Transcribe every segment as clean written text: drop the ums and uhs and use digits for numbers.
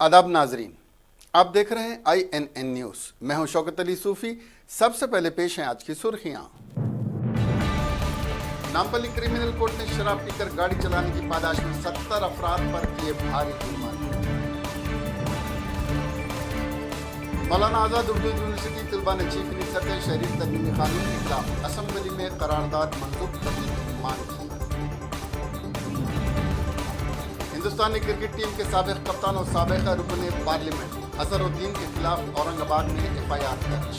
आदाब नाजरीन, आप देख रहे हैं INN न्यूज़। मैं हूं शौकत अली सूफी। सबसे पहले पेश हैं आज की सुर्खियां। नामपल्ली क्रिमिनल कोर्ट ने शराब पीकर गाड़ी चलाने की पादाश में 70 अफराद पर किए भारी जुर्माने। मौलाना आजाद उर्दू यूनिवर्सिटी तलबा ने चीफ मिनिस्टर से शहरी तरमीमी कानून के खिलाफ असम्बली में करारदाद मंजूर करने की मांग की। हिंदुस्तानी क्रिकेट टीम के साबिक कप्तान और साबिक रुकन पार्लियामेंट अजहरुद्दीन के खिलाफ औरंगाबाद में FIR दर्ज।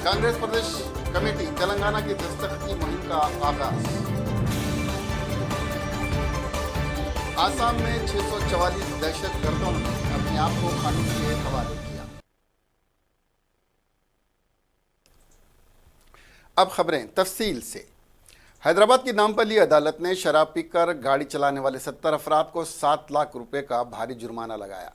कांग्रेस प्रदेश कमेटी तेलंगाना की दस्तखती मुहिम का आगाज। आसाम में 644 दहशतगर्दों ने अपने आप को कानून के हवाले किया। अब खबरें तफसील से। हैदराबाद की नामपल्ली अदालत ने शराब पीकर गाड़ी चलाने वाले 70 अफराद को 7 लाख रुपए का भारी जुर्माना लगाया।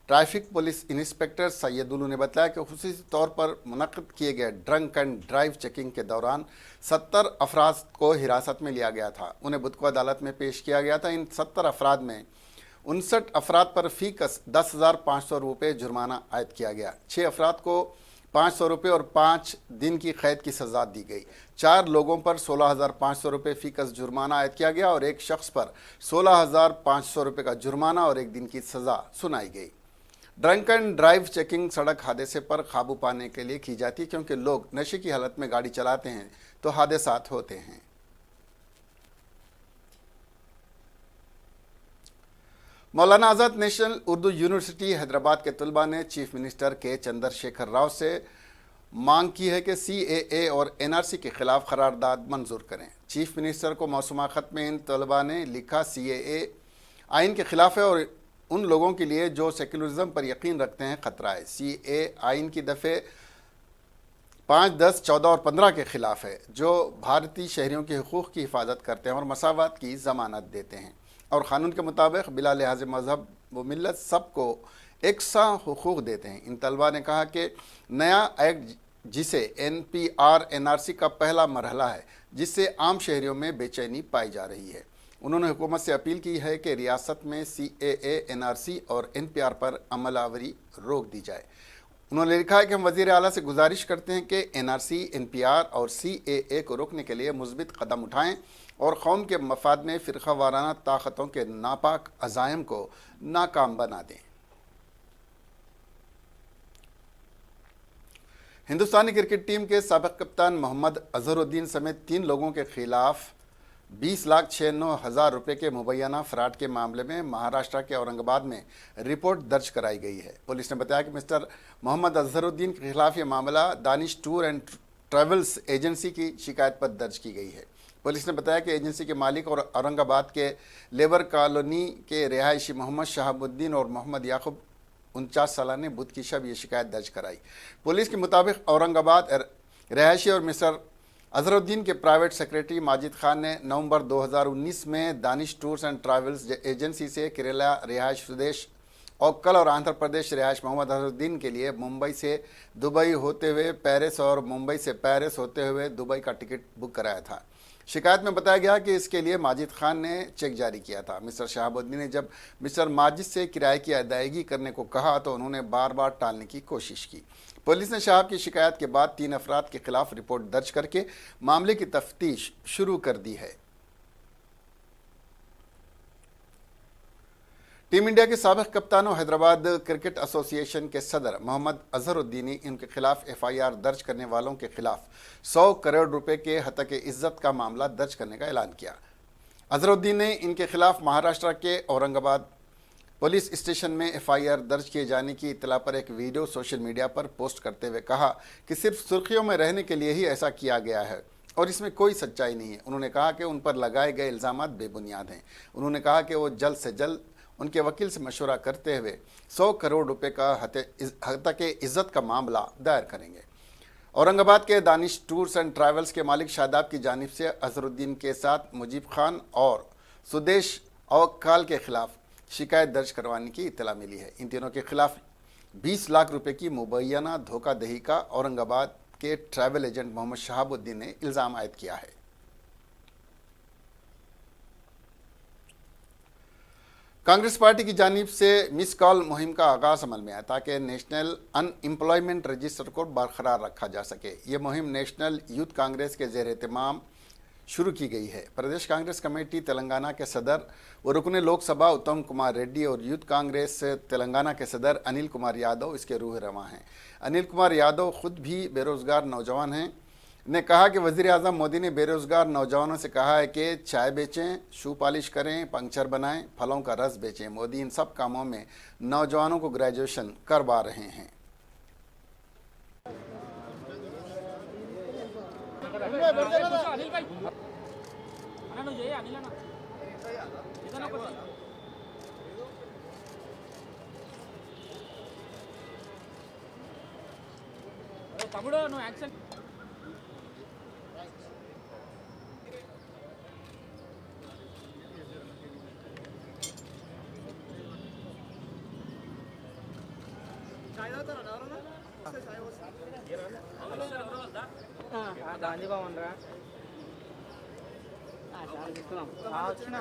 ट्रैफिक पुलिस इंस्पेक्टर सैयदुल्लू ने बताया कि खुसूसी तौर पर मुनक्किद किए गए ड्रंक एंड ड्राइव चेकिंग के दौरान 70 अफराद को हिरासत में लिया गया था। उन्हें बुध को अदालत में पेश किया गया था। इन 70 अफराद में 59 अफराद पर फी कस 10,500 रुपये जुर्माना आयद किया गया। 6 अफराद को 500 रुपये और 5 दिन की कैद की सज़ा दी गई। 4 लोगों पर 16,500 रुपये फ़ीकस जुर्माना आयद किया गया और एक शख्स पर 16,500 रुपये का जुर्माना और 1 दिन की सज़ा सुनाई गई। ड्रंक एंड ड्राइव चेकिंग सड़क हादसे पर काबू पाने के लिए की जाती है, क्योंकि लोग नशे की हालत में गाड़ी चलाते हैं तो हादसात होते हैं। मौलाना आज़ाद नेशनल उर्दू यूनिवर्सिटी हैदराबाद के तलबा ने चीफ मिनिस्टर के चंद्रशेखर राव से मांग की है कि CAA और NRC के खिलाफ करारदाद मंजूर करें। चीफ मिनिस्टर को मौसूमा ख़त में इन तलबा ने लिखा, CAA आइन के खिलाफ है और उन लोगों के लिए जो सेक्युलरिज्म पर यकीन रखते हैं ख़तरा है। CAA आइन की दफ़े 5, 10, 14 और 15 के खिलाफ है, जो भारतीय शहरियों के हुकूक़ की हिफाजत करते हैं और मसावत की ज़मानत देते हैं और क़ानून के मुताबिक बिला लिहाज मज़हब व मिल्लत सबको एकसा हुकूक़ देते हैं। इन तलबा ने कहा कि नया एक्ट, जिसे NPR NRC का पहला मरहला है, जिससे आम शहरियों में बेचैनी पाई जा रही है। उन्होंने हुकूमत से अपील की है कि रियासत में CAA NRC और NPR पर अमलावरी रोक दी जाए। उन्होंने लिखा है कि हम वज़ीर आला से गुजारिश करते हैं कि NRC, NPR और CAA को रोकने के लिए मुस्बित कदम उठाएं और कौम के मफाद में फ़िरक़ा वाराना ताकतों के नापाक अज़ाइम को नाकाम बना दें। हिंदुस्तानी क्रिकेट टीम के साबिक़ कप्तान मोहम्मद अज़हरुद्दीन समेत 3 लोगों के खिलाफ 20,96,000 रुपये के मुबैना फ्रॉड के मामले में महाराष्ट्र के औरंगाबाद में रिपोर्ट दर्ज कराई गई है। पुलिस ने बताया कि मिस्टर मोहम्मद अज़हरुद्दीन के खिलाफ ये मामला Danish tour and travels agency की शिकायत पर दर्ज की गई है। पुलिस ने बताया कि एजेंसी के मालिक और औरंगाबाद के लेबर कॉलोनी के रिहायशी मोहम्मद शहाबुद्दीन और मोहम्मद याकूब 49 साल ने बुध की शब ये शिकायत दर्ज कराई। पुलिस के मुताबिक औरंगाबाद रिहायशी और मिस्टर अज़हरुद्दीन के प्राइवेट सेक्रेटरी माजिद खान ने नवंबर 2019 में Danish tours and travels agency से केरला रिहायश सुदेश औक्कल और आंध्र प्रदेश रिहायश मोहम्मद अज़हरुद्दीन के लिए मुंबई से दुबई होते हुए पेरिस और मुंबई से पेरिस होते हुए दुबई का टिकट बुक कराया था। शिकायत में बताया गया कि इसके लिए माजिद खान ने चेक जारी किया था। मिस्टर शहाबुद्दीन ने जब मिस्टर माजिद से किराए की अदायगी करने को कहा तो उन्होंने बार बार टालने की कोशिश की। पुलिस ने शहाब की शिकायत के बाद 3 अफराद के खिलाफ रिपोर्ट दर्ज करके मामले की तफ्तीश शुरू कर दी है। टीम इंडिया के साबिक़ कप्तान और हैदराबाद क्रिकेट एसोसिएशन के सदर मोहम्मद अज़हरुद्दीन ने इनके खिलाफ FIR दर्ज करने वालों के खिलाफ 100 करोड़ रुपए के हतक इज़्ज़त का मामला दर्ज करने का ऐलान किया। अज़हरुद्दीन ने इनके खिलाफ महाराष्ट्र के औरंगाबाद पुलिस स्टेशन में FIR दर्ज किए जाने की इत्तला पर एक वीडियो सोशल मीडिया पर पोस्ट करते हुए कहा कि सिर्फ सुर्खियों में रहने के लिए ही ऐसा किया गया है और इसमें कोई सच्चाई नहीं है। उन्होंने कहा कि उन पर लगाए गए इल्ज़ामात बेबुनियाद हैं। उन्होंने कहा कि वो जल्द से जल्द उनके वकील से मशवरा करते हुए 100 करोड़ रुपए का हतक इज़्ज़त का मामला दायर करेंगे। औरंगाबाद के दानिश टूर्स एंड ट्रैवल्स के मालिक शादाब की जानिब से अज़हरुद्दीन के साथ मुजीब खान और सुदेश औक्काल के खिलाफ शिकायत दर्ज करवाने की इत्तला मिली है। इन तीनों के खिलाफ 20 लाख रुपए की मुबैना धोखाधड़ी का औरंगाबाद के ट्रैवल एजेंट मोहम्मद शहाबुद्दीन ने इल्ज़ाम आयद किया है। कांग्रेस पार्टी की जानिब से मिस कॉल मुहिम का आगाज अमल में आया ताकि नेशनल अनएम्प्लॉयमेंट रजिस्टर को बरकरार रखा जा सके। ये मुहिम नेशनल यूथ कांग्रेस के ज़ेर एहतमाम शुरू की गई है। प्रदेश कांग्रेस कमेटी तेलंगाना के सदर व रुकन लोकसभा उत्तम कुमार रेड्डी और यूथ कांग्रेस तेलंगाना के सदर अनिल कुमार यादव इसके रूह रवां हैं। अनिल कुमार यादव खुद भी बेरोज़गार नौजवान हैं, ने कहा कि वज़ीर-ए-आज़म मोदी ने बेरोज़गार नौजवानों से कहा है कि चाय बेचें, शू पॉलिश करें, पंक्चर बनाएं, फलों का रस बेचें। मोदी इन सब कामों में नौजवानों को ग्रेजुएशन करवा रहे हैं। గాంధీ భవన్ రా వచ్చిన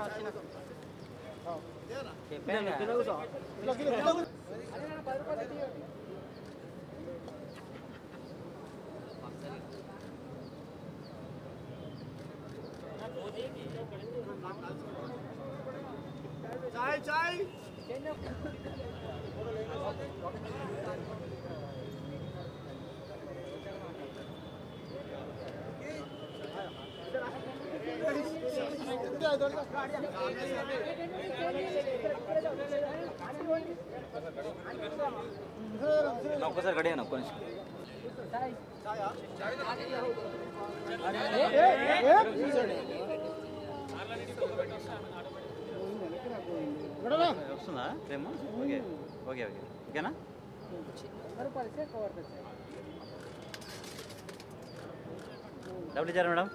ఒక్కసారి గడియా ఒక్క నిమిషం వస్తుందా ఏమో ఓకే ఓకే ఓకే ఓకేనా డబ్బులు ఇచ్చారా మేడం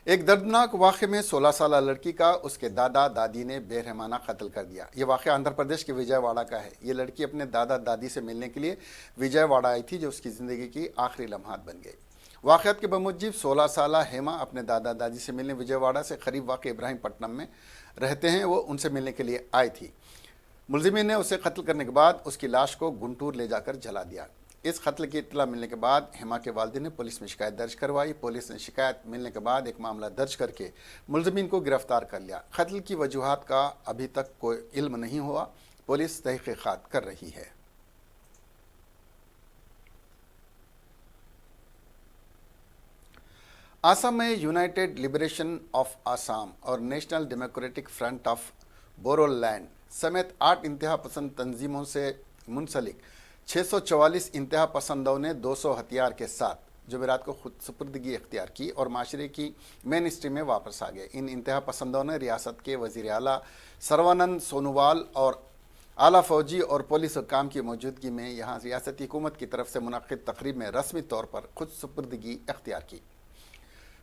एक दर्दनाक वाक़े में 16 साल लड़की का उसके दादा दादी ने बेरहमाना कत्ल कर दिया। ये वाक़या आंध्र प्रदेश के विजयवाड़ा का है। ये लड़की अपने दादा दादी से मिलने के लिए विजयवाड़ा आई थी, जो उसकी ज़िंदगी की आखिरी लम्हात बन गई। वाक़यात के बमुजिब 16 साल हेमा अपने दादा दादी से मिलने विजयवाड़ा से करीब वाक़ इब्राहिमपट्टनम में रहते हैं, वो उनसे मिलने के लिए आई थी। मुलजिमीन ने उसे कत्ल करने के बाद उसकी लाश को गुंटूर ले जाकर जला दिया। इस कत्ल की इत्तला मिलने के बाद हेमा के वालिदैन ने पुलिस में शिकायत दर्ज करवाई। पुलिस ने शिकायत मिलने के बाद एक मामला दर्ज करके मुलजिमीन को गिरफ्तार कर लिया। कत्ल की वजूहात का अभी तक कोई इल्म नहीं हुआ। पुलिस तहकीकात कर रही है। आसाम में यूनाइटेड लिबरेशन ऑफ आसाम और national democratic front of Bodoland समेत 8 इंतहा पसंद तंजीमों से मुंसलिक 644 इंतहा पसंदों ने 200 हथियार के साथ जुमेरात को खुद सुपुर्दगी इख्तियार की और माशरे की मेन स्ट्रीम में वापस आ गए। इन इंतहा पसंदों ने रियासत के वज़ीर आला सर्वानंद सोनोवाल और आला फौजी और पुलिस हुक्काम की मौजूदगी में यहाँ रियासती हुकूमत की तरफ से मुनक़्क़िद तक़रीब में रस्मी तौर पर खुद सुपुर्दगी इख्तियार की।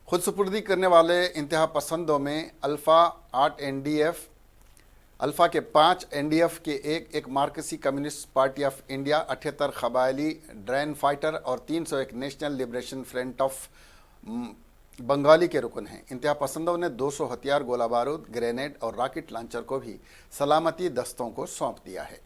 खुद सुपुर्दी करने वाले इंतहा पसंदों में अल्फ़ा 8 NDF, अल्फ़ा के 5 NDF के एक मार्क्सी कम्युनिस्ट पार्टी ऑफ इंडिया, 78 कबायली ड्रैन फाइटर और 301 national liberation front of Bengali के रुकन हैं। इंतहा पसंदों ने 200 हथियार, गोला बारूद, ग्रेनेड और रॉकेट लॉन्चर को भी सलामती दस्तों को सौंप दिया है।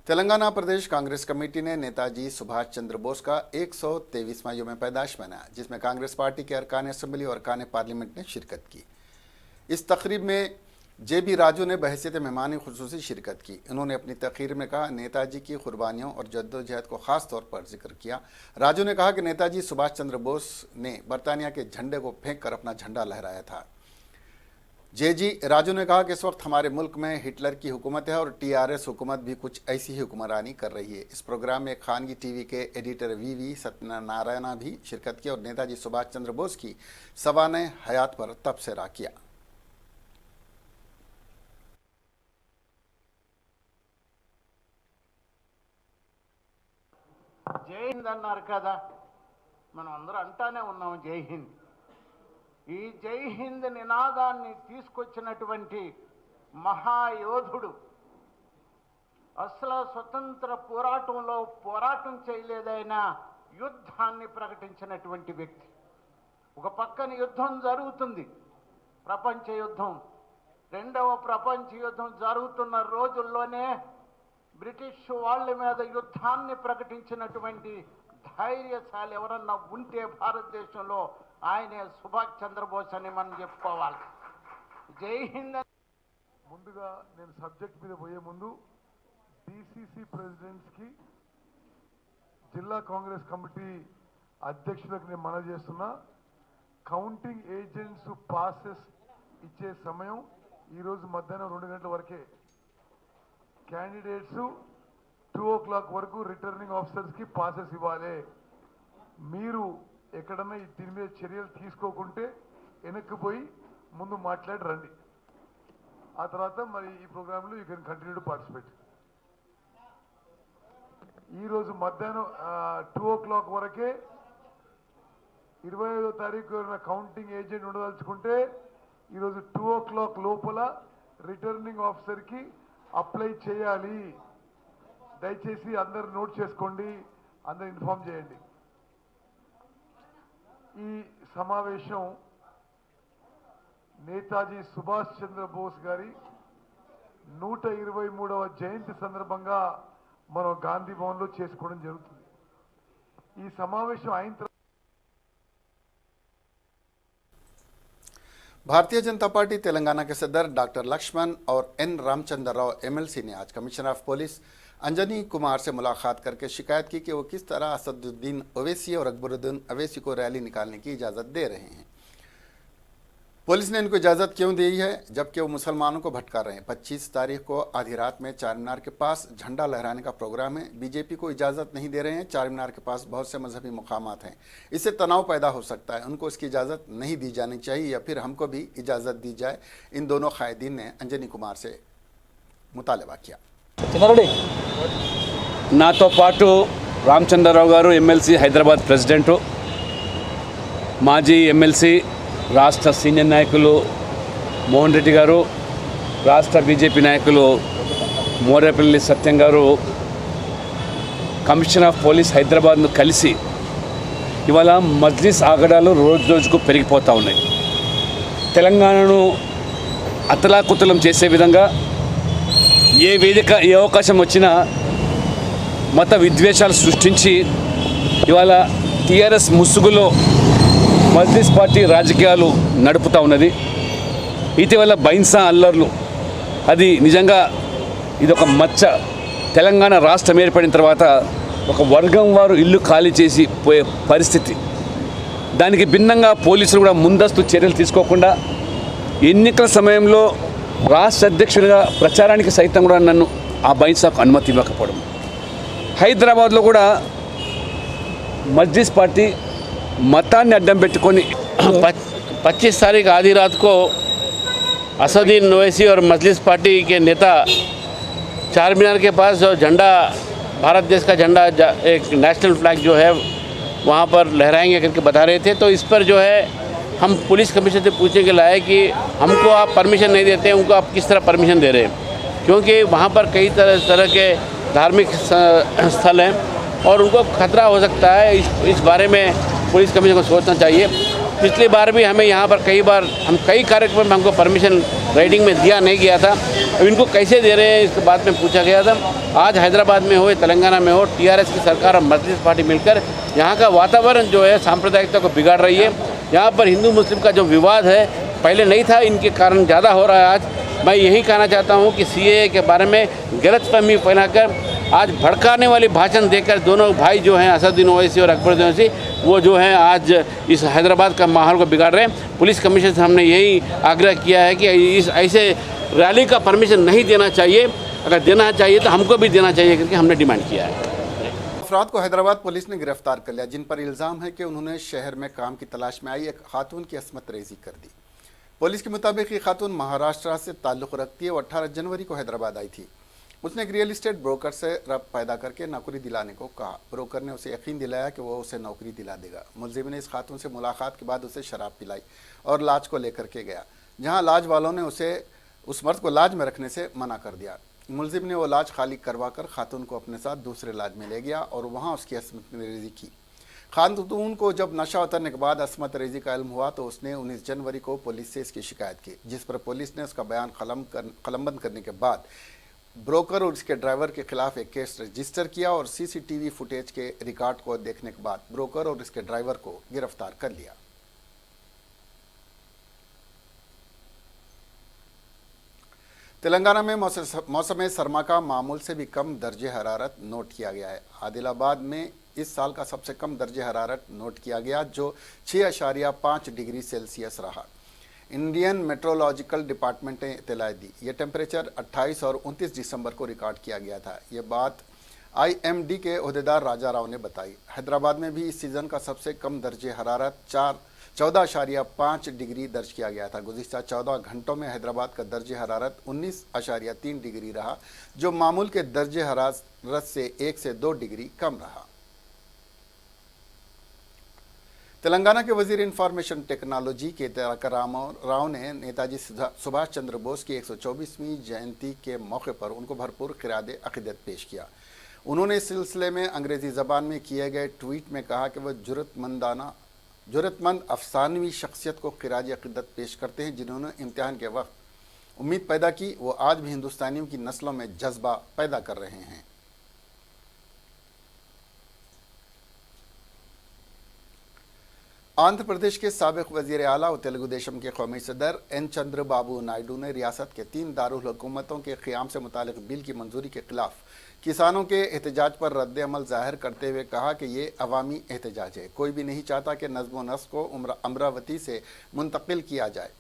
तेलंगाना प्रदेश कांग्रेस कमेटी ने नेताजी सुभाष चंद्र बोस का 123वां यौम पैदाइश मनाया, जिसमें कांग्रेस पार्टी के अरकान असम्बली और अरकान पार्लियामेंट ने शिरकत की। इस तकरीब में जेबी राजू ने बहैसियत मेहमान खुसूसी शिरकत की। उन्होंने अपनी तकरीर में कहा, नेताजी की कुर्बानियों और जद्दोजहद को ख़ास तौर पर जिक्र किया। राजू ने कहा कि नेताजी सुभाष चंद्र बोस ने बरतानिया के झंडे को फेंक कर अपना झंडा लहराया था। जेजी राजू ने कहा कि इस वक्त हमारे मुल्क में हिटलर की हुकूमत है और टीआरएस हुकूमत भी कुछ ऐसी ही हुक्मरानी कर रही है। इस प्रोग्राम में खानगी टीवी के एडिटर वीवी सत्यनारायणा भी शिरकत की और नेताजी सुभाष चंद्र बोस की सवाने हयात पर तबसरा किया। జై హింద్ అన్నారు కదా, మనం అందరూ అంటానే ఉన్నాం జై హింద్. ఈ జై హింద్ నినాదాన్ని తీసుకొచ్చినటువంటి మహాయోధుడు, అసలు స్వతంత్ర పోరాటంలో పోరాటం చేయలేదైనా యుద్ధాన్ని ప్రకటించినటువంటి వ్యక్తి. ఒక పక్కన యుద్ధం జరుగుతుంది, ప్రపంచ యుద్ధం, రెండవ ప్రపంచ యుద్ధం జరుగుతున్న రోజుల్లోనే బ్రిటిష్ వాళ్ళ మీద యుద్ధాన్ని ప్రకటించినటువంటి ధైర్యశాలి ఎవరన్నా ఉంటే భారతదేశంలో ఆయనే సుభాష్ చంద్రబోస్ అని మనం చెప్పుకోవాలి. జై హింద్. ముందుగా నేను సబ్జెక్ట్ మీద పోయే ముందు డిసిసి ప్రెసిడెంట్స్కి, జిల్లా కాంగ్రెస్ కమిటీ అధ్యక్షులకు నేను మనవి చేస్తున్నా, కౌంటింగ్ ఏజెంట్స్ పాసెస్ ఇచ్చే సమయం ఈరోజు మధ్యాహ్నం 2 గంటల వరకే. క్యాండిడేట్స్ 2 o'clock వరకు రిటర్నింగ్ ఆఫీసర్స్కి పాసెస్ ఇవ్వాలి. మీరు ఎక్కడన్నా దీని మీద చర్యలు తీసుకోకుంటే వెనక్కి పోయి ముందు మాట్లాడి రండి. ఆ తర్వాత మరి ఈ ప్రోగ్రాంలో you can continue to participate. ఈరోజు మధ్యాహ్నం 2 o'clock వరకే 25వ తారీఖు ఎవరైనా కౌంటింగ్ ఏజెంట్ ఉండదలుచుకుంటే ఈరోజు 2 o'clock లోపల రిటర్నింగ్ ఆఫీసర్కి అప్లై చేయాలి. దయచేసి అందరు నోట్ చేసుకోండి, అందరు ఇన్ఫార్మ్ చేయండి. ఈ సమావేశం నేతాజీ సుభాష్ చంద్రబోస్ గారి 123వ జయంతి సందర్భంగా మనం గాంధీ భవన్లో చేసుకోవడం జరుగుతుంది. ఈ సమావేశం అయిన తర్వాత भारतीय जनता पार्टी तेलंगाना के सदर डॉक्टर लक्ष्मण और एन रामचंद्र राव एमएलसी ने आज commissioner of police Anjani Kumar से मुलाकात करके शिकायत की कि वो किस तरह असदुद्दीन ओवैसी और अकबरुद्दीन ओवैसी को रैली निकालने की इजाज़त दे रहे हैं। पुलिस ने इनको इजाज़त क्यों दी है जबकि वो मुसलमानों को भटका रहे हैं। 25 तारीख को आधी रात में चार मीनार के पास झंडा लहराने का प्रोग्राम है। बीजेपी को इजाज़त नहीं दे रहे हैं। चार मीनार के पास बहुत से मजहबी मुकामात हैं, इससे तनाव पैदा हो सकता है। उनको इसकी इजाज़त नहीं दी जानी चाहिए या फिर हमको भी इजाज़त दी जाए। इन दोनों कायदीन ने अंजनी कुमार से मुतालबा किया। నాతో పాటు రామచంద్రరావు గారు ఎమ్మెల్సీ హైదరాబాద్ ప్రెసిడెంటు, మాజీ ఎమ్మెల్సీ రాష్ట్ర సీనియర్ నాయకులు మోహన్ రెడ్డి గారు, రాష్ట్ర బీజేపీ నాయకులు మోరేపల్లి సత్యం గారు కమిషనర్ ఆఫ్ పోలీస్ హైదరాబాద్ను కలిసి ఇవాళ మజ్లిస్ ఆగడాలు రోజు రోజుకు పెరిగిపోతూ ఉన్నాయి. తెలంగాణను అతలాకుతలం చేసే విధంగా ఏ వేదిక ఏ అవకాశం వచ్చినా మత విద్వేషాలు సృష్టించి ఇవాళ టీఆర్ఎస్ ముసుగులో మజ్లిస్ పార్టీ రాజకీయాలు నడుపుతూ ఉన్నది. ఇటీవల బైన్సా అల్లర్లు, అది నిజంగా ఇదొక మచ్చ. తెలంగాణ రాష్ట్రం ఏర్పడిన తర్వాత ఒక వర్గం వారు ఇల్లు ఖాళీ చేసి పోయే పరిస్థితి. దానికి భిన్నంగా పోలీసులు కూడా ముందస్తు చర్యలు తీసుకోకుండా ఎన్నికల సమయంలో రాష్ట్ర అధ్యక్షుడిగా ప్రచారానికి సైతం కూడా నన్ను ఆ బైన్సాకు అనుమతి ఇవ్వకపోవడం. హైదరాబాద్లో కూడా మజ్లిస్ పార్టీ మతాన్ని అడ్డం పెట్టుకొని 25 तारीख आधी रात को असदुद्दीन ओवैसी और मजलिस पार्टी के नेता चार मीनार के पास जो झंडा, भारत देश का झंडा, एक नेशनल फ्लैग जो है वहाँ पर लहराएंगे करके बता रहे थे। तो इस पर जो है हम पुलिस कमिश्नर से पूछने के लाए कि हमको आप परमिशन नहीं देते, उनको आप किस तरह परमिशन दे रहे हैं, क्योंकि वहाँ पर कई तरह के धार्मिक स्थल हैं और उनको खतरा हो सकता है। इस बारे में पुलिस कमिश्नर को सोचना चाहिए। पिछली बार भी हमें यहाँ पर कई बार कई कार्यक्रम में हमको परमिशन राइडिंग में दिया नहीं गया था। अब इनको कैसे दे रहे हैं इसके बाद में पूछा गया था। आज हैदराबाद में हो, तेलंगाना में हो, टीआरएस की सरकार और मजलिस पार्टी मिलकर यहाँ का वातावरण जो है सांप्रदायिकता को बिगाड़ रही है। यहाँ पर हिंदू मुस्लिम का जो विवाद है पहले नहीं था, इनके कारण ज़्यादा हो रहा है आज। मैं यही कहना चाहता हूँ कि CAA के बारे में गलतफहमी फैलाकर आज भड़काने वाली भाषण देकर दोनों भाई जो हैं असदुद्दीन ओवैसी और अकबरुद्दीन ओवैसी, वो जो हैं आज इस हैदराबाद का माहौल को बिगाड़ रहे हैं। पुलिस कमिश्नर से हमने यही आग्रह किया है कि इस ऐसे रैली का परमिशन नहीं देना चाहिए, अगर देना चाहिए तो हमको भी देना चाहिए करके हमने डिमांड किया है। अफराद को हैदराबाद पुलिस ने गिरफ्तार कर लिया जिन पर इल्ज़ाम है कि उन्होंने शहर में काम की तलाश में आई एक खातून की असमत रेजी कर दी। पुलिस के मुताबिक ये खातून महाराष्ट्र से ताल्लुक़ रखती है। वो 18 जनवरी को हैदराबाद आई थी। उसने एक रियल इस्टेट ब्रोकर से रब्त पैदा करके नौकरी दिलाने को कहा। ब्रोकर ने उसे यकीन दिलाया कि वो उसे नौकरी दिला देगा। मुलजिम ने इस खातून से मुलाकात के बाद उसे शराब पिलाई और लाज को लेकर के गया, जहाँ लाज वालों ने उस मर्द को लाज में रखने से मना कर दिया। मुलजिम ने वो लाज खाली करवा कर खातून को अपने साथ दूसरे लाज में ले गया और वहाँ उसकी असमत रेजी की। खातून को जब नशा उतरने के बाद असमत रेजी का इल्म हुआ तो उसने 19 जनवरी को पुलिस से इसकी शिकायत की, जिस पर पुलिस ने उसका बयान कलमबंद करने के बाद ब्रोकर और उसके ड्राइवर के खिलाफ एक केस रजिस्टर किया और CCTV फुटेज के रिकॉर्ड को देखने के बाद ब्रोकर और उसके ड्राइवर को गिरफ्तार कर लिया। तेलंगाना में मौसम सरमा का मामूल से भी कम दर्जे हरारत नोट किया गया है। आदिलाबाद में इस साल का सबसे कम दर्जे हरारत नोट किया गया जो 6.5 डिग्री सेल्सियस रहा। इंडियन मेट्रोलॉजिकल डिपार्टमेंट ने इत्तला दी। यह टेम्परेचर 28 और 29 दिसंबर को रिकॉर्ड किया गया था। यह बात IMD के ओहदेदार राजा राव ने बताई। हैदराबाद में भी इस सीज़न का सबसे कम दर्जे हरारत 14.5 डिग्री दर्ज किया गया था। गुज़िश्ता 14 घंटों में हैदराबाद का दर्जे हरारत 19.3 डिग्री रहा, जो मामूल के दर्जे हरारत से 1 से 2 डिग्री कम रहा। तेलंगाना के वजीर इंफॉर्मेशन टेक्नोलॉजी के तारक राव ने नेताजी सुभाष चंद्र बोस की 124वीं जयंती के मौके पर उनको भरपूर खिरादे अक़ीदत पेश किया। उन्होंने इस सिलसिले में अंग्रेज़ी ज़बान में किए गए ट्वीट में कहा कि वह जुर्रतमंद अफसानवी शख्सियत को खिराज अक़ीदत पेश करते हैं जिन्होंने इम्तिहान के वक्त उम्मीद पैदा की। वो आज भी हिंदुस्तानियों की नस्लों में जज्बा पैदा कर रहे हैं। आंध्र प्रदेश के साबिक़ वज़ीर आला और तेलुगु देशम के कौमी सदर N चंद्रबाबू नायडू ने रियासत के 3 दारुल हुकूमतों के क़याम से मुतालिक बिल की मंजूरी के खिलाफ किसानों के एहतजाज पर रद्द अमल ज़ाहिर करते हुए कहा कि ये अवामी एहतजाज है। कोई भी नहीं चाहता कि नज़्म व नस्क को अमरावती से मुंतकिल किया जाए।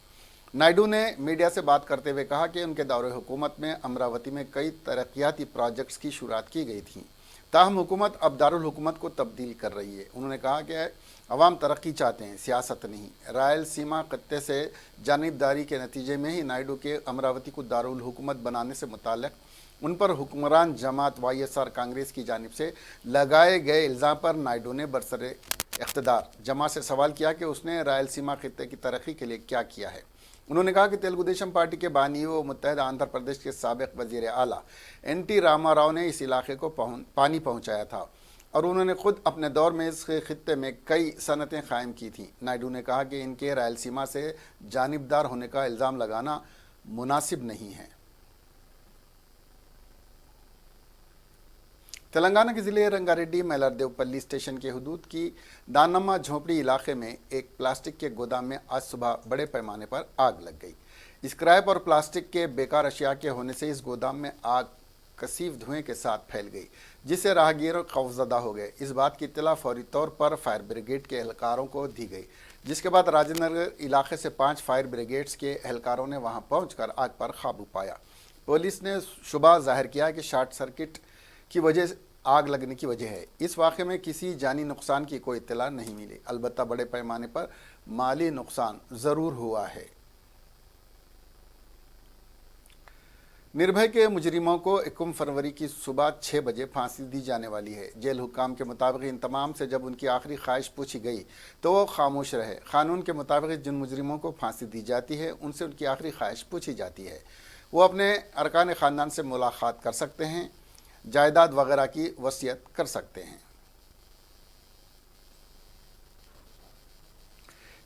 नायडू ने मीडिया से बात करते हुए कहा कि उनके दौरे हुकूमत में अमरावती में कई तरक्याती प्रोजेक्ट्स की शुरुआत की गई थी, ताहम हुकूमत अब दारुल हुकूमत को तब्दील कर रही है। उन्होंने कहा कि अवाम तरक्की चाहते हैं, सियासत नहीं। रायलसीमा खत्ते से जानिबदारी के नतीजे में ही नायडू के अमरावती को दारुल हुकूमत बनाने से मुताल्लिक उन पर हुक्मरान जमात YSR कांग्रेस की जानिब से लगाए गए इल्ज़ाम पर नायडू ने बरसरे इख्तिदार जमा से सवाल किया कि उसने रायलसीमा खत्ते की तरक्की के लिए क्या किया है। उन्होंने कहा कि तेलुगु देशम पार्टी के बानी व मुत्तहदा आंध्र प्रदेश के साबिक़ वज़ीर आला NT रामाराव ने इस इलाके को पानी पहुँचाया था और उन्होंने खुद अपने दौर में इस खित्ते में कई सनतें कायम की थीं। नायडू ने कहा कि इनके रायलसीमा से जानिबदार होने का इल्ज़ाम लगाना मुनासिब नहीं है। तेलंगाना के ज़िले रंगारेड्डी मैलारदेवपल्ली स्टेशन के हुदूद की दानम्मा झोंपड़ी इलाके में एक प्लास्टिक के गोदाम में आज सुबह बड़े पैमाने पर आग लग गई। स्क्रैप और प्लास्टिक के बेकार अशिया के होने से इस गोदाम में आग कसीफ धुएं के साथ फैल गई, जिससे राहगीर खौफजदा हो गए। इस बात की इत्तला फौरी तौर पर फायर ब्रिगेड के एहलकारों को दी गई, जिसके बाद राजेंद्र नगर इलाके से 5 फायर ब्रिगेड्स के एहलकारों ने वहां पहुंचकर आग पर काबू पाया। पुलिस ने शुबा जाहिर किया कि शॉर्ट सर्किट की वजह से आग लगने की वजह है। इस वाक़े में किसी जानी नुकसान की कोई इत्तला नहीं मिली, अलबत्ता बड़े पैमाने पर माली नुकसान ज़रूर हुआ है। निर्भय के मुजरिमों को 21 फरवरी की सुबह 6 बजे फांसी दी जाने वाली है। जेल हुक्काम के मुताबिक इन तमाम से जब उनकी आखिरी ख्वाहिश पूछी गई तो वो खामोश रहे। कानून के मुताबिक जिन मुजरिमों को फांसी दी जाती है उनसे उनकी आखिरी ख्वाहिश पूछी जाती है। वो अपने अरकान ख़ानदान से मुलाकात कर सकते हैं, जायदाद वगैरह की वसीयत कर सकते हैं।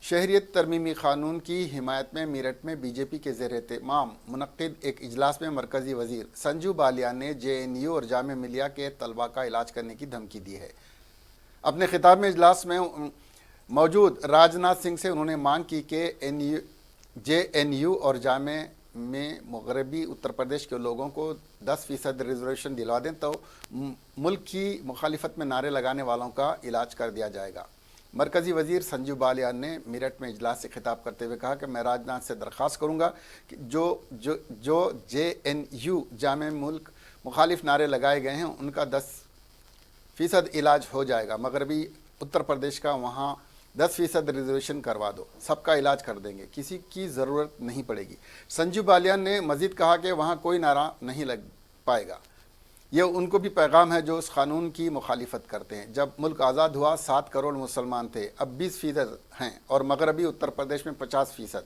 शहरियत तरमीमी क़ानून की हिमायत में मेरठ में बीजेपी के ज़ेर एहतमाम मुनक्किद एक इजलास में मरकज़ी वज़ीर संजू बालियान ने JNU और जामिया मिलिया के तलबा का इलाज करने की धमकी दी है। अपने खिताब में इजलास में मौजूद राजनाथ सिंह से उन्होंने मांग की कि JNU और जामिया में मगरबी उत्तर प्रदेश के लोगों को 10% रिजर्वेशन दिलवा दें तो मुल्क की मुखालिफत में नारे लगाने वालों का इलाज कर दिया जाएगा। मरकज़ी वज़ीर संजीव बालियान ने मेरठ में इजलास से खिताब करते हुए कहा कि मैं राजनाथ से दरख्वास्त करूंगा कि जो JNU जामे मुल्क मुखालिफ नारे लगाए गए हैं उनका 10% इलाज हो जाएगा। मगरबी उत्तर प्रदेश का वहाँ 10% रिजर्वेशन करवा दो, सबका इलाज कर देंगे, किसी की ज़रूरत नहीं पड़ेगी। संजीव बालियान ने मज़ीद कहा कि वहाँ कोई नारा नहीं लग पाएगा। यह उनको भी पैगाम है जो उस कानून की मुखालिफत करते हैं। जब मुल्क आज़ाद हुआ 7 करोड़ मुसलमान थे, अब 20% हैं और मगरबी उत्तर प्रदेश में 50%।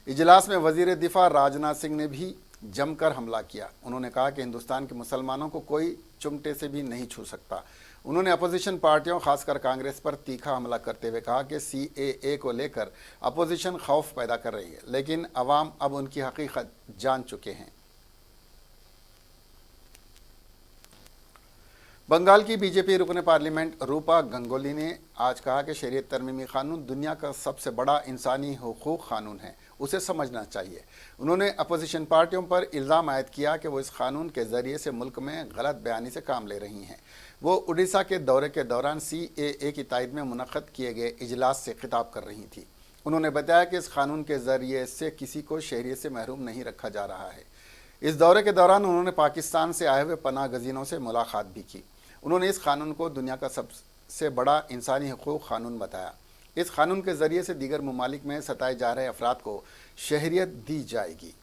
इजलास में वज़ीर दिफा राजनाथ सिंह ने भी जमकर हमला किया। उन्होंने कहा कि हिंदुस्तान के मुसलमानों को कोई चिमटे से भी नहीं छू सकता। उन्होंने अपोजिशन पार्टियों खासकर कांग्रेस पर तीखा हमला करते हुए कहा कि CAA को लेकर अपोजिशन खौफ पैदा कर रही है, लेकिन अवाम अब उनकी हकीकत जान चुके हैं। बंगाल की बीजेपी रुकन पार्लियामेंट रूपा गंगोली ने आज कहा कि शरीयत तरमीमी कानून दुनिया का सबसे बड़ा इंसानी हुकूक कानून है, उसे समझना चाहिए। उन्होंने अपोजिशन पार्टियों पर इल्ज़ाम आयद किया कि वो इस कानून के ज़रिए से मुल्क में गलत बयानी से काम ले रही हैं। वो उड़ीसा के दौरे के दौरान CAA की तायद में मुनक़्क़द किए गए इजलास से खिताब कर रही थी। उन्होंने बताया कि इस कानून के ज़रिए से किसी को शहरियत से महरूम नहीं रखा जा रहा है। इस दौरे के दौरान उन्होंने पाकिस्तान से आए हुए पनाह गज़ीनों से मुलाकात भी की। उन्होंने इस कानून को दुनिया का सबसे बड़ा इंसानी हुकूक कानून बताया। इस कानून के ज़रिए से दीगर ममालिक में सताए जा रहे अफराद को शहरियत दी जाएगी।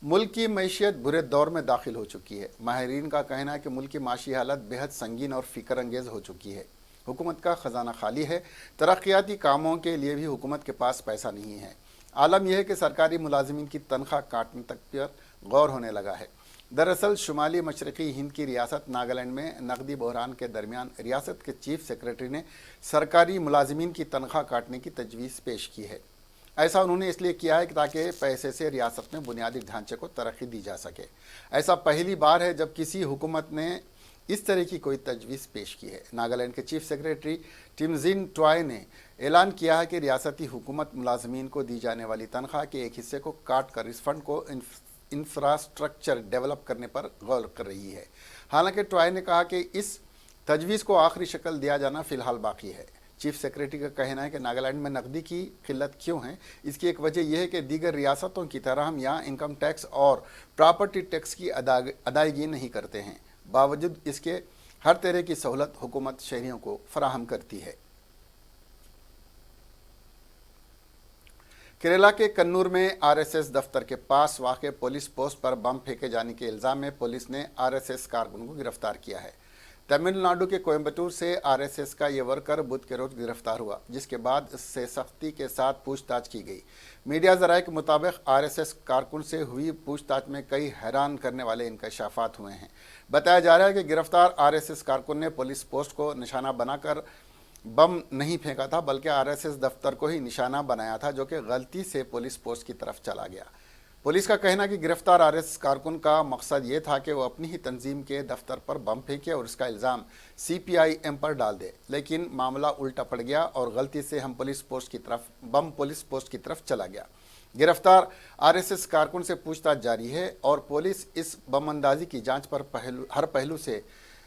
मुल्क की मईशत बुरे दौर में दाखिल हो चुकी है। माहिरीन का कहना है कि मुल्क की माशी हालत बेहद संगीन और फ़िक्र अंगेज़ हो चुकी है। हुकूमत का ख़जाना खाली है। तरक्याती कामों के लिए भी हुकूमत के पास पैसा नहीं है। आलम यह है कि सरकारी मुलाजिमीन की तनख्वाह काटने तक पर गौर होने लगा है। दरअसल शुमाली मशरक़ी हिंद की रियासत नागालैंड में नकदी बहरान के दरमियान रियासत के चीफ सेक्रेटरी ने सरकारी मुलाजिमीन की तनख्वाह काटने की तजवीज़ पेश की है। ऐसा उन्होंने इसलिए किया है कि ताकि पैसे से रियासत में बुनियादी ढांचे को तरक्की दी जा सके। ऐसा पहली बार है जब किसी हुकूमत ने इस तरह की कोई तजवीज़ पेश की है। नागालैंड के चीफ सेक्रेटरी टिमजिन ट्वाय ने ऐलान किया है कि रियासती हुकूमत मुलाजमीन को दी जाने वाली तनख्वाह के एक हिस्से को काट कर इस फंड को इंफ्रास्ट्रक्चर डेवलप करने पर गौर कर रही है। हालांकि ट्वाय ने कहा कि इस तजवीज़ को आखिरी शक्ल दिया जाना फ़िलहाल बाकी है। चीफ सेक्रेटरी का कहना है कि नागालैंड में नकदी की किल्लत क्यों है, इसकी एक वजह यह है कि दीगर रियासतों की तरह हम यहाँ इनकम टैक्स और प्रॉपर्टी टैक्स की अदायगी नहीं करते हैं। बावजूद इसके हर तरह की सहूलत हुकूमत शहरियों को फराहम करती है। केरला के कन्नूर में RSS दफ्तर के पास वाक़ पुलिस पोस्ट पर बम फेंके जाने के इल्ज़ाम में पुलिस ने RSS कारकुन को गिरफ्तार किया है। तमिलनाडु के कोयम्बटूर से RSS का ये वर्कर बुध के रोज गिरफ्तार हुआ, जिसके बाद इससे सख्ती के साथ पूछताछ की गई। मीडिया ज़राए के मुताबिक RSS कारकुन से हुई पूछताछ में कई हैरान करने वाले इंकशाफात हुए हैं। बताया जा रहा है कि गिरफ्तार RSS कारकुन ने पुलिस पोस्ट को निशाना बनाकर बम नहीं फेंका था, बल्कि RSS दफ्तर को ही निशाना बनाया था, जो कि गलती से पुलिस पोस्ट की तरफ चला गया। पुलिस का कहना कि गिरफ्तार RSS कारकुन का मकसद ये था कि वो अपनी ही तंजीम के दफ्तर पर बम फेंके और इसका इल्ज़ाम CPIM पर डाल दे, लेकिन मामला उल्टा पड़ गया और गलती से पुलिस पोस्ट की तरफ चला गया। गिरफ्तार RSS कारकुन से पूछताछ जारी है और पुलिस इस बम अंदाजी की जाँच पर हर पहलू से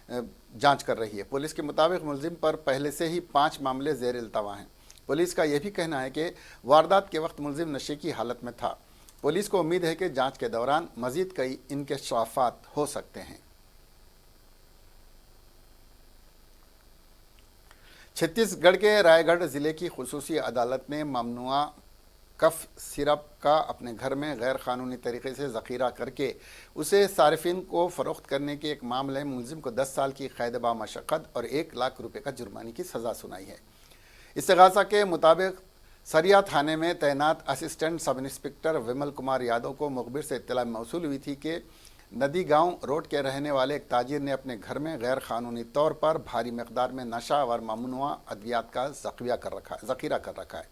जांच कर रही है। पुलिस के मुताबिक मुलजिम पर पहले से ही 5 मामले ज़ेर इल्तवा हैं। पुलिस का यह भी कहना है कि वारदात के वक्त मुलजिम नशे की हालत में था। पुलिस को उम्मीद है कि जांच के दौरान मजीद कई इंकशाफात हो सकते हैं। छत्तीसगढ़ के रायगढ़ ज़िले की खुसूसी अदालत ने ममनुआ कफ सिरप का अपने घर में गैर कानूनी तरीके से ज़ख़ीरा करके उसे सार्फिन को फ़रोख्त करने के एक मामले में मुलजिम को 10 साल की क़ैद बा मशक्क़त और 1 लाख रुपए का जुर्माने की सज़ा सुनाई है। इस्तिग़ासा के मुताबिक सरिया थाने में तैनात assistant sub inspector Vimal Kumar Yadav को मुखबिर से इत्तला मौसूल हुई थी कि नदी गांव रोड के रहने वाले एक ताजिर ने अपने घर में गैर कानूनी तौर पर भारी मकदार में नशा और ममनुआ अद्वियात का ज़ख़ीरा कर रखा है,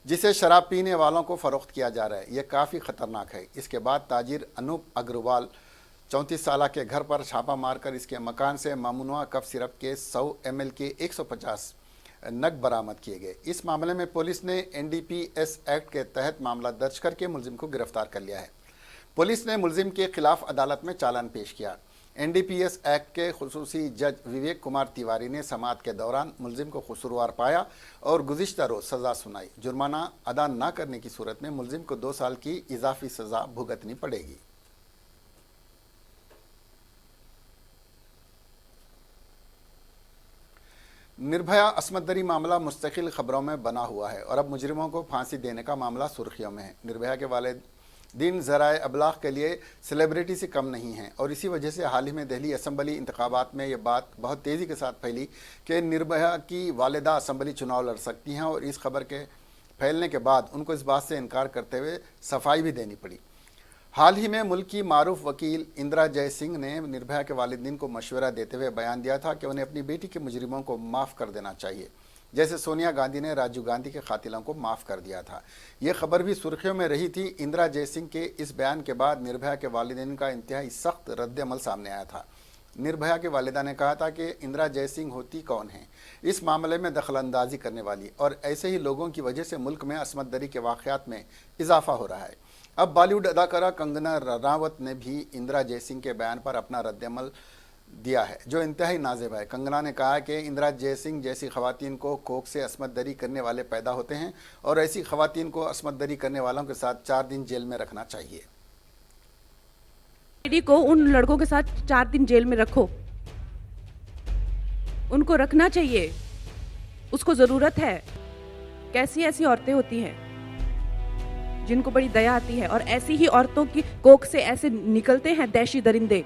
जिसे शराब पीने वालों को फ़रोख्त किया जा रहा है। यह काफ़ी ख़तरनाक है। इसके बाद ताजिर अनूप अग्रवाल 34 साल के घर पर छापा मारकर इसके मकान से ममनुआ कफ सिरप के 100 ml के 150 नग बरामद किए गए। इस मामले में पुलिस ने NDPS एक्ट के तहत मामला दर्ज करके मुलजिम को गिरफ्तार कर लिया है। पुलिस ने मुलजिम के खिलाफ अदालत में चालान पेश किया। NDPS एक्ट के खुसूसी जज विवेक कुमार तिवारी ने समाअत के दौरान मुलजिम को कसूरवार पाया और गुज़िश्ता रोज़ सज़ा सुनाई। जुर्माना अदा न करने की सूरत में मुलजिम को 2 साल की इजाफी सज़ा भुगतनी पड़ेगी। निर्भया अस्मत दरी मामला मुस्तकिल खबरों में बना हुआ है और अब मुजरिमों को फांसी देने का मामला सुर्खियों में है। निर्भया के वालिदैन ज़राए अबलाग के लिए सेलिब्रिटी से कम नहीं हैं और इसी वजह से हाल ही में दिल्ली असम्बली इंतखाबात में ये बात बहुत तेज़ी के साथ फैली कि निर्भया की वालिदा असम्बली चुनाव लड़ सकती हैं और इस खबर के फैलने के बाद उनको इस बात से इनकार करते हुए सफाई भी देनी पड़ी। हाल ही में मुल्क की मारूफ वकील इंदिरा जयसिंह ने निर्भया के वालिदैन को मशवरा देते हुए बयान दिया था कि उन्हें अपनी बेटी के मुजरिमों को माफ़ कर देना चाहिए, जैसे सोनिया गांधी ने राजीव गांधी के कातिलों को माफ़ कर दिया था। ये खबर भी सुर्खियों में रही थी। इंदिरा जयसिंह के इस बयान के बाद निर्भया के वालिदैन का इंतहाई सख्त रद्द-ए-अमल सामने आया था। निर्भया के वालिदा ने कहा था कि इंदिरा जयसिंह होती कौन है, इस मामले में दखलंदाजी करने वाली, और ऐसे ही लोगों की वजह से मुल्क में अस्मत दरी के वाक़यात में इजाफा हो रहा है। अब बॉलीवुड अदाकारा कंगना रनावत ने भी इंदिरा जयसिंह के बयान पर अपना रद्द-ए-अमल दिया है, जो इंतहाई नाज़िब है। कंगना ने कहा कि इंदिरा जयसिंह जैसी खवातीन को कोख से अस्मत दरी करने वाले पैदा होते हैं और ऐसी खवातीन को अस्मत दरी करने वालों के साथ 4 दिन जेल में रखना चाहिए। लेडी को उन लड़कों के साथ 4 दिन जेल में रखो, उनको रखना चाहिए, उसको जरूरत है। कैसी ऐसी औरतें होती हैं जिनको बड़ी दया आती है, और ऐसी ही औरतों की कोख से ऐसे निकलते हैं दैशी दरिंदे,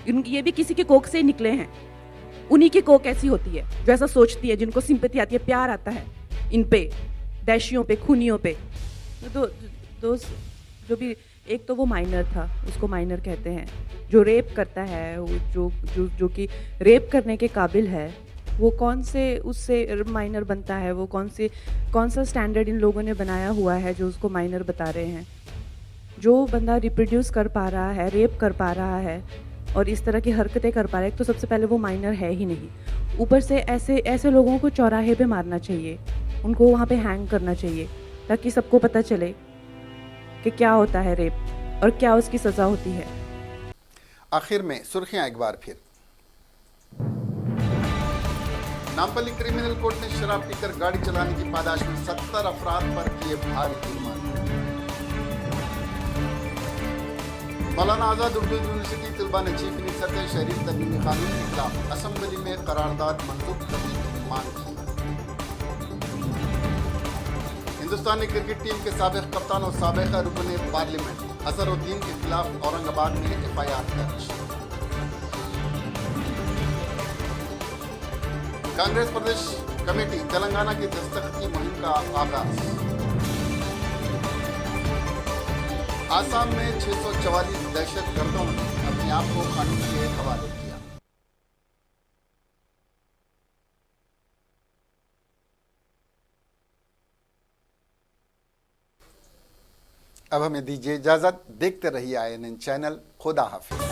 ये भी किसी की कोख से ही निकले हैं। उन्हीं की कोख ऐसी होती है जो ऐसा सोचती है, जिनको सिंपैथी आती है, प्यार आता है इन पे, दैशियों पे, खूनियों पे। दो जो भी, एक तो वो माइनर था, उसको माइनर कहते हैं, जो रेप करता है, वो जो कि रेप करने के काबिल है, वो कौन से उससे माइनर बनता है, वो कौन सा स्टैंडर्ड इन लोगों ने बनाया हुआ है जो उसको माइनर बता रहे हैं। जो बंदा रिप्रोड्यूस कर पा रहा है, रेप कर पा रहा है और इस तरह की हरकतें कर पा रहा है, तो सबसे पहले वो माइनर है ही नहीं। ऊपर से ऐसे लोगों को चौराहे पे मारना चाहिए, उनको वहाँ पे हैंग करना चाहिए, ताकि सबको पता चले कि क्या होता है रेप और क्या उसकी सज़ा होती है। आखिर में सुर्खियां एक बार फिर। नामपल्ली क्रिमिनल कोर्ट ने शराब पीकर गाड़ी चलाने की पादाश में 70 अफराद पर किए भारी जुर्माने। मौलाना आज़ाद उर्दू यूनिवर्सिटी तलबा ने चीफ मिनिस्टर से शहरी तरमीमी कानून के खिलाफ असम्बली में करारदाद मंजूर करने की मांग की। हिंदुस्तानी क्रिकेट टीम के साबिक कप्तान और साबिक रुकन पार्लियामेंट अजहरुद्दीन के खिलाफ औरंगाबाद में FIR दर्ज। कांग्रेस प्रदेश कमेटी तेलंगाना की दस्तखती मुहिम का आगाज। आसाम में 644 दहशतगर्दों ने अपने आप को कानून के हवाले किया। अब हमें दीजिए इजाजत। देखते रहिए INN चैनल। खुदा हाफिज।